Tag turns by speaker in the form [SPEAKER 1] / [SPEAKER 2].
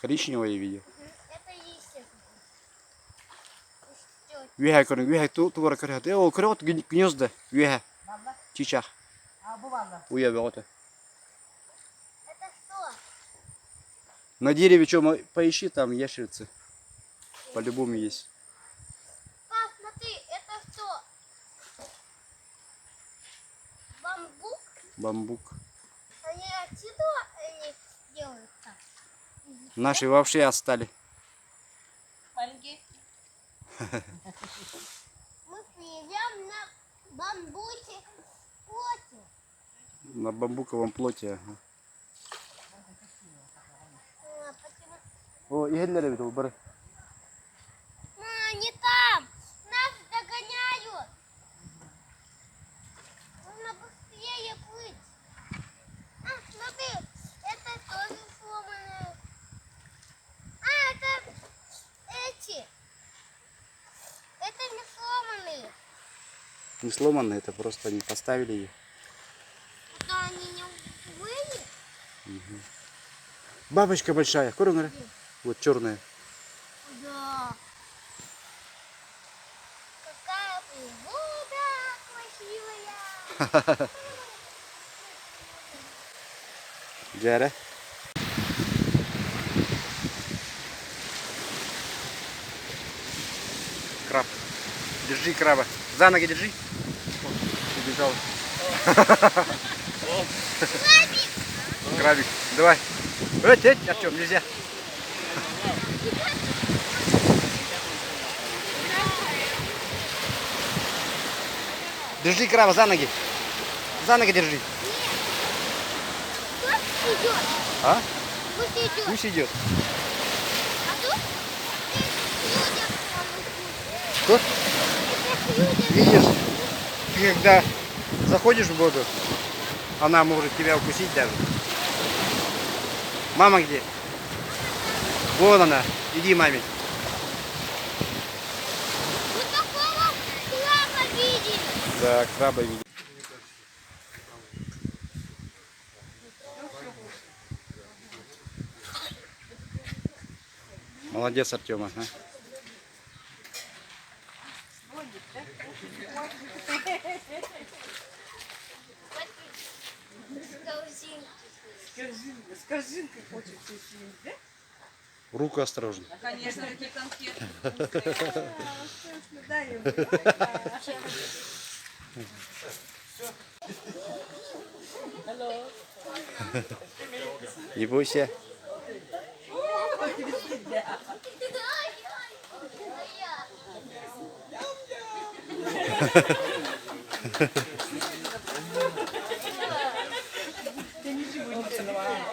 [SPEAKER 1] Коричневое я видел.
[SPEAKER 2] Это естественно.
[SPEAKER 1] Вега тувара корят. О, корят гнезда. Вега.
[SPEAKER 3] Valla.
[SPEAKER 1] Чичах.
[SPEAKER 3] Bu valla.
[SPEAKER 1] Уя ворота.
[SPEAKER 2] Это что?
[SPEAKER 1] На дереве что, поищи, там ящерицы. По-любому есть.
[SPEAKER 2] Пап, смотри, это что? Бамбук?
[SPEAKER 1] Бамбук.
[SPEAKER 2] Они отсюда их делают-то?
[SPEAKER 1] Наши вообще отстали.
[SPEAKER 3] Маленький.
[SPEAKER 2] Мы живем на бамбуке плоти.
[SPEAKER 1] На бамбуковом плоте. Ага.
[SPEAKER 2] Почему?
[SPEAKER 1] О, егельлер видел, бары.
[SPEAKER 2] Не там! Нас догоняют! Нужно быстрее плыть. Смотри, это тоже сломанное. Это эти. Это не сломанные.
[SPEAKER 1] Не сломанные, это просто они поставили ее.
[SPEAKER 2] Это они не уплыли?
[SPEAKER 1] Бабочка большая. Куры, вот черная.
[SPEAKER 2] Да. Какая природа красивая.
[SPEAKER 1] Джара. Краб. Держи краба. За ноги держи. Убежал. Крабик. Давай. Артем, нельзя. Держи краба за ноги. За ноги держи.
[SPEAKER 2] Кто идет?
[SPEAKER 1] А?
[SPEAKER 2] Пусть идет.
[SPEAKER 1] Пусть идет.
[SPEAKER 2] А тут людям помогут.
[SPEAKER 1] Что?
[SPEAKER 2] Людям.
[SPEAKER 1] Видишь, ты когда заходишь в воду, она может тебя укусить даже. Мама где? Вон она. Иди, маме.
[SPEAKER 2] Мы такого краба видели.
[SPEAKER 1] Да, краба видит. Молодец, Артема. А?
[SPEAKER 3] Скажи, как хочешь съесть, да?
[SPEAKER 1] Руку осторожно.
[SPEAKER 3] Конечно, такие конфеты. Дай ему.
[SPEAKER 1] Не бойся.
[SPEAKER 3] Ты ничего не поцеловала.